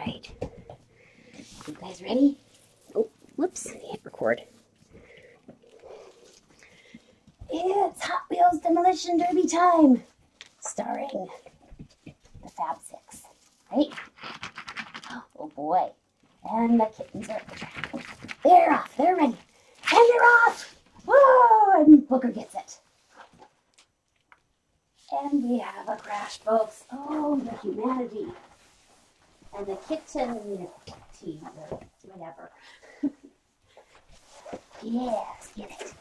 right. You guys ready? Oh, whoops, hit record. It's Hot Wheels Demolition Derby time, starring the Fab Six, right? Oh boy, and the kittens are at the track. They're off, they're ready, and they're off! Whoa, and Booker gets it. And we have a crash, folks. Oh, the humanity. And the kitten tea, or whatever. Yes, get it.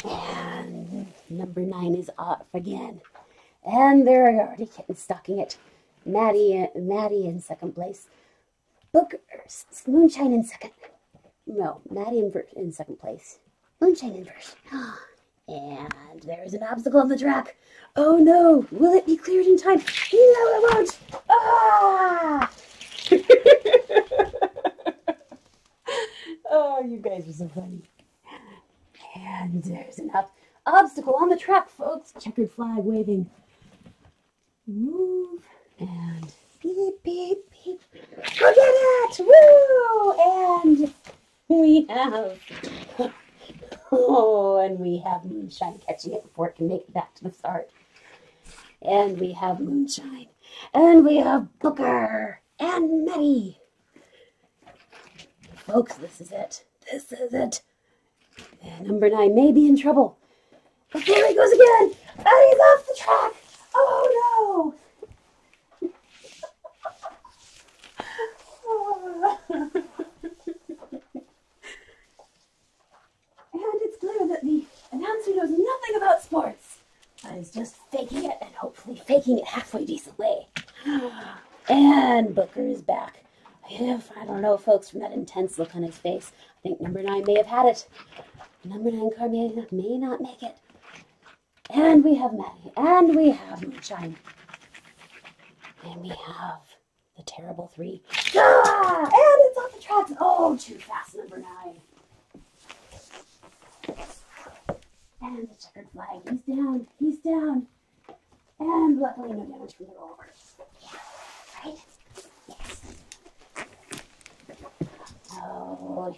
And number 9 is off again. And there are already kittens stalking it. Maddie in second place. Booker, Moonshine in second. No, Maddie in second place. Moonshine in first. And there's an obstacle on the track. Oh no, will it be cleared in time? No, it won't. Ah! Oh, you guys are so funny. And there's an obstacle on the track, folks. Checkered flag waving. Move and beep, beep, beep. Look at it! Woo! And we have... Oh, and we have Moonshine catching it before it can make it back to the start. And we have Moonshine. And we have Booker. And Maddie. Folks, this is it. This is it. And number 9 may be in trouble. But there he goes again. And he's off the track. Oh, no. And it's clear that the announcer knows nothing about sports. But is just faking it and hopefully faking it halfway decently. And Booker is back. I don't know, folks, from that intense look on his face. I think number 9 may have had it. Number 9 car may not make it. And we have Maddie. And we have Moonshine. And we have the terrible 3. Ah! And it's off the tracks. Oh, too fast, number 9. And the checkered flag. He's down. He's down. And luckily no damage from the rollover. Right? Yes. Oh.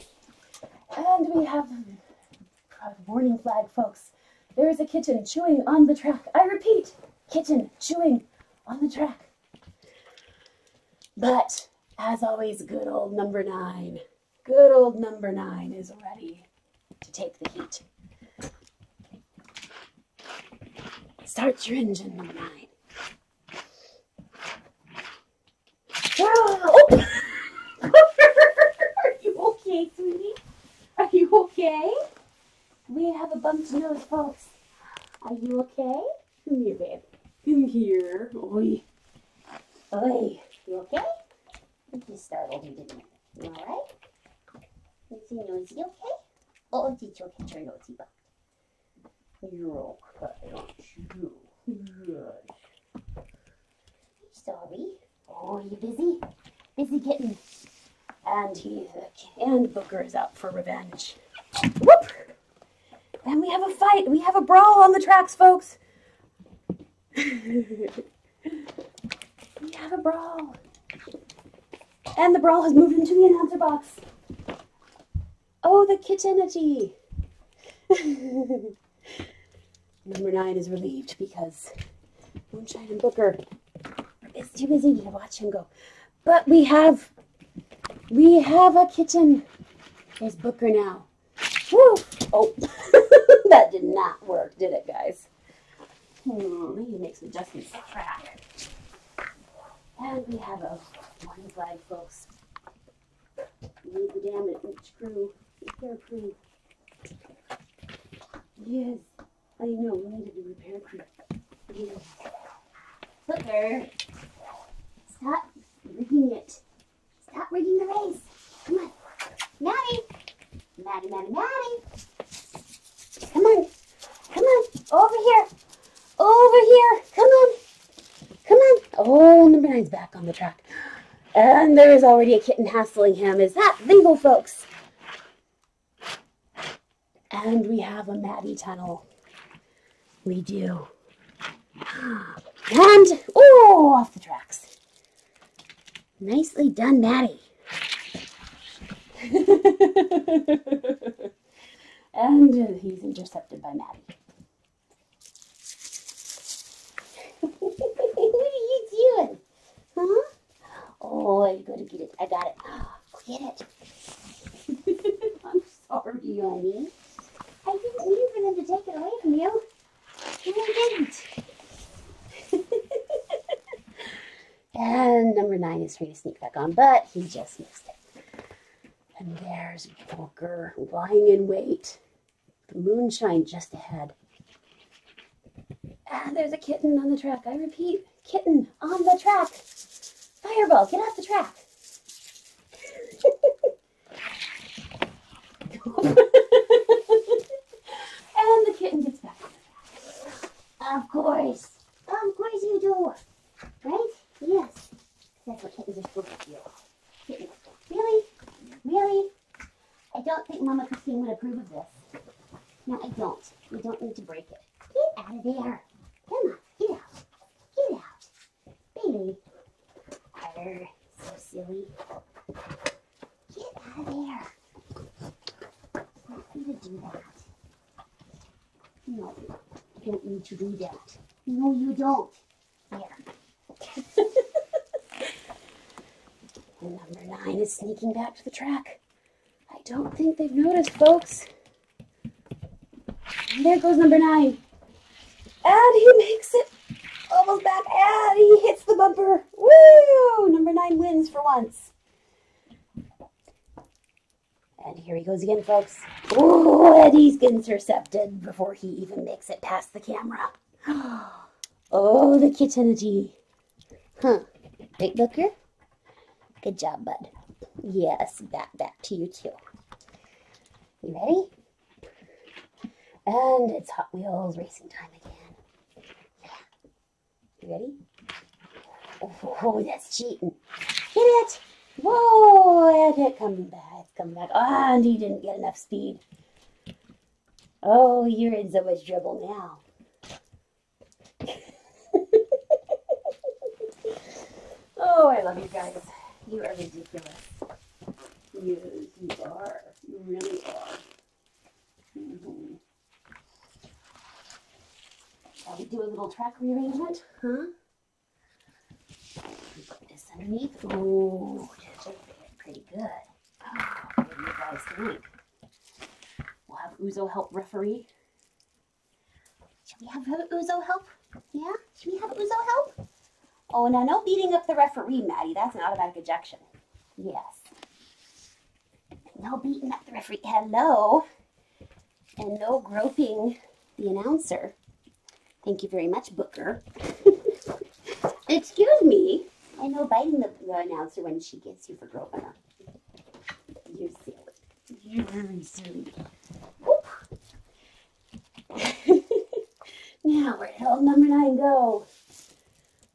And we have a warning flag, folks. There is a kitten chewing on the track. I repeat, kitten chewing on the track. But, as always, good old number 9. Good old number 9 is ready to take the heat. Start your engine, number 9. Oh! Are you okay, sweetie? Are you okay? We have a bumped nose, folks. Are you okay? Come here, babe. Come here. Oi. Oi. You okay? I just startled you, didn't you? You alright? Is your nosy okay? Oh, did you get your nosy bumped? You're okay, aren't you? Good. Sorry. Oh, are you busy? Busy kitten. And Booker is out for revenge. Whoop! And we have a fight. We have a brawl on the tracks, folks. We have a brawl. And the brawl has moved into the announcer box. Oh, the kittenity. Number 9 is relieved because Moonshine and Booker are too busy to watch him go. But we have a kitten. There's Booker now. Woo! Oh, that did not work, did it, guys? We need to make some adjustments to the track. And we have a warning flag, folks. We need the damage crew. Repair crew. Yes, I know, we needed a repair crew. Yes. Booker, stop rigging it. Stop rigging the race. Come on. Maddie. Maddie, Maddie, Maddie. Come on. Come on. Over here. Over here. Come on. Come on. Oh, number 9's back on the track. And there is already a kitten hassling him. Is that legal, folks? And we have a Maddie tunnel. We do. And, oh, off the tracks. Nicely done, Maddie. And he's intercepted by Maddie. What are you doing? Huh? Oh, I gotta get it. I got it. Get it. I'm sorry, honey. I didn't mean for them to take it away from you. I didn't. And number 9 is trying to sneak back on, but he just missed it. And there's Booker lying in wait. The Moonshine just ahead. And there's a kitten on the track. I repeat, kitten on the track. Fireball, get off the track. And the kitten gets back on the track. Of course you do. Right? Yes. That's what kittens are supposed to do. Kitten. Really? Really? I don't think Mama Christine would approve of this. No, I don't. You don't need to break it. Get out of there. Come on, get out. Get out. Baby. Arr, so silly. Get out of there. You don't need to do that. No, you don't need to do that. No, you don't. There. And number 9 is sneaking back to the track. I don't think they've noticed, folks. And there goes number 9. And he makes it almost back. And he hits the bumper. Woo! Number 9 wins for once. And here he goes again, folks. Oh, and he's intercepted before he even makes it past the camera. Oh, the kittenity. Huh. Right, Booker? Good job, bud. Yes, back to you, too. You ready? And it's Hot Wheels racing time again. Yeah. You ready? Oh, that's cheating. Hit it! Whoa, and it coming back. It's coming back. Oh, and he didn't get enough speed. Oh, you're in so much trouble now. Oh, I love you guys. You are ridiculous. Yes, you are. You really are. Shall we do a little track rearrangement? Huh? Put this underneath. Oh, pretty good. What do you guys think? We'll have Uzo help referee. Should we have Uzo help? Yeah? Should we have Uzo help? Oh, now no beating up the referee, Maddie. That's an automatic ejection. Yes. No beating up the referee. Hello. And no groping the announcer. Thank you very much, Booker. Excuse me. I know biting the announcer when she gets you for groping her. You're silly. You're really silly. Whoop. Now, where did old number 9 go?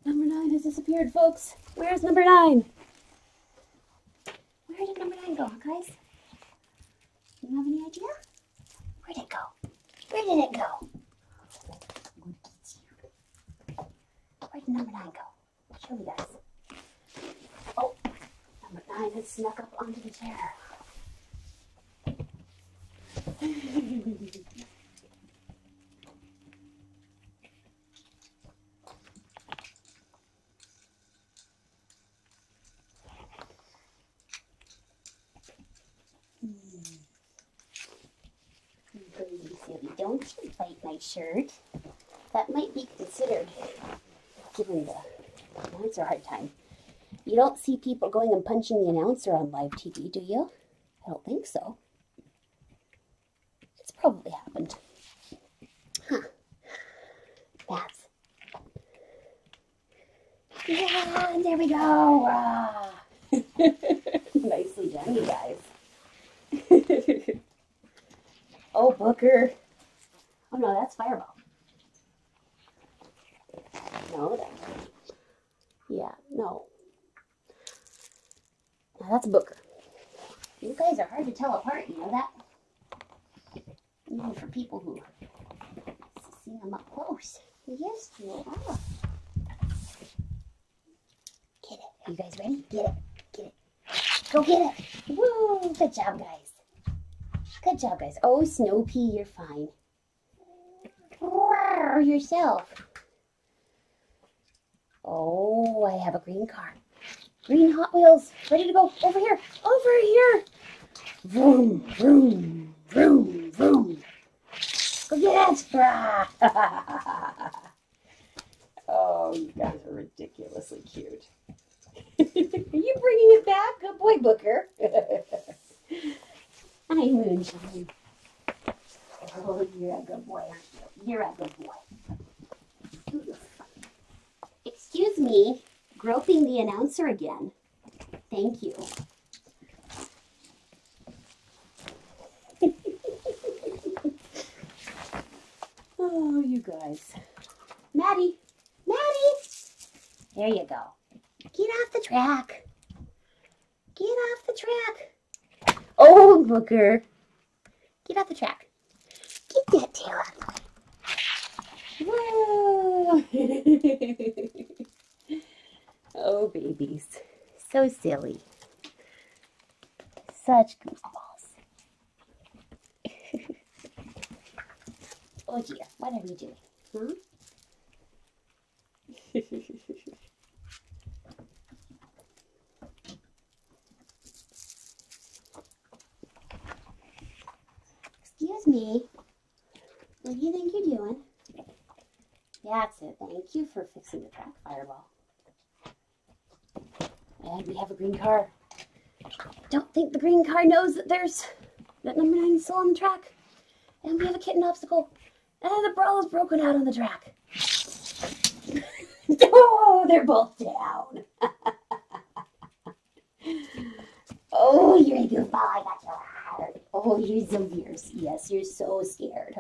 Number 9 has disappeared, folks. Where's number 9? Where did number 9 go, guys? Do you have any idea? Where'd it go? Where did it go? Where did number 9 go? I'll show you guys. Oh, number 9 has snuck up onto the chair. Don't you bite my shirt. That might be considered giving the announcer a hard time. You don't see people going and punching the announcer on live TV, do you? I don't think so. It's probably happened. Huh. That's... Yeah, there we go. Nicely done, you guys. Oh, Booker. Oh, no, that's Fireball. No, that's... Yeah, no. Now, that's Booker. You guys are hard to tell apart, you know that? Even for people who see them up close. Yes, you are. Get it. You guys ready? Get it. Get it. Go get it. Woo! Good job, guys. Good job, guys. Oh, Snow Pea, you're fine. Roar yourself. Oh, I have a green car. Green Hot Wheels. Ready to go. Over here. Over here. Vroom, vroom, vroom, vroom. Go get it. Oh, you guys are ridiculously cute. Are you bringing it back? Good boy, Booker. Hi, Moonshine. Oh, you're a good boy, aren't you? You're a good boy. Excuse me, groping the announcer again. Thank you. Oh, you guys. Maddie. Maddie. There you go. Get off the track. Get off the track. Oh, Booker. Get off the track. Get that tail out. Whoa. Oh, babies. So silly. Such goofballs. Oh, dear. What are we doing? Huh? Excuse me. What do you think you're doing? That's it. Thank you for fixing the track, Fireball. And we have a green car. Don't think the green car knows that there's that number 9 is still on the track. And we have a kitten obstacle. And the brawler's broken out on the track. Oh, they're both down. Oh, you're a goofball. I got your heart. Oh, you're so fierce. Yes, you're so scared.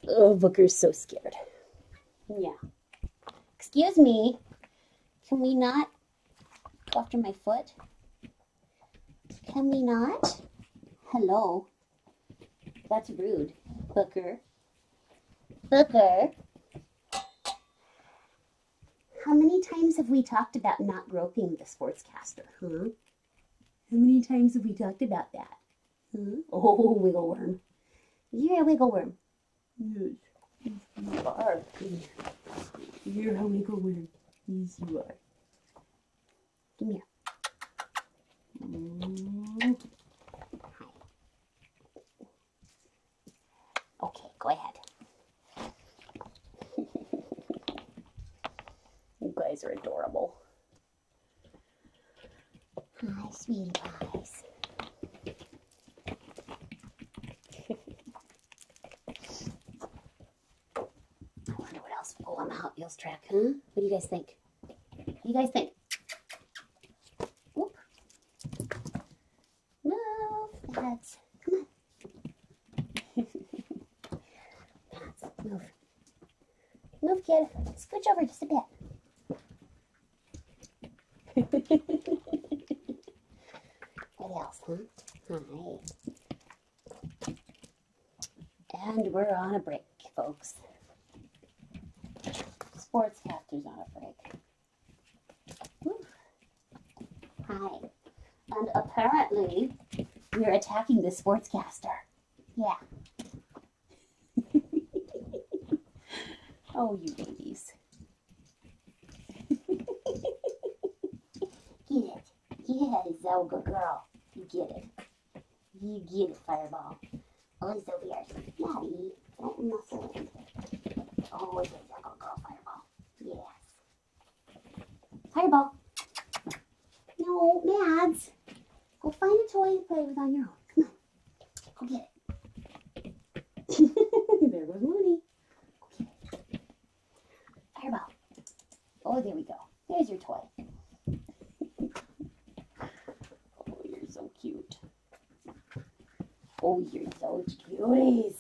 Oh, Booker's so scared. Yeah. Excuse me. Can we not go after my foot? Can we not? Hello. That's rude. Booker. Booker. How many times have we talked about not groping the sportscaster, huh? How many times have we talked about that? Huh? Oh, wiggle worm. You're a wiggle worm. Yes, you are. You're a wiggle worm. Yes, you are. Come here. Hi. Okay, go ahead. You guys are adorable. Hi, sweetie pies. I wonder what else will go on the Hot Wheels track, huh? What do you guys think? What do you guys think? Whoop. Move, Pads. Come on. Pads, move. Move, kid. Scooch over just a bit. What else, huh? Hi. And we're on a break, folks. Sportscaster's on a break. Woo. Hi. And apparently, we're attacking the sportscaster. Yeah. Oh, you babies. Get it. Yeah, so good girl. You get it. You get it, Fireball. Oh, so weird. Maddie, don't muscle in. Oh, you're a good girl, Fireball. Yes. Fireball. No, Mads. Go find a toy to play with on your own. Come on. Go get it. There goes Mooney. Go get it. Fireball. Oh, there we go. There's your toy. Oh, you're so cute. Oh, you're so cuties.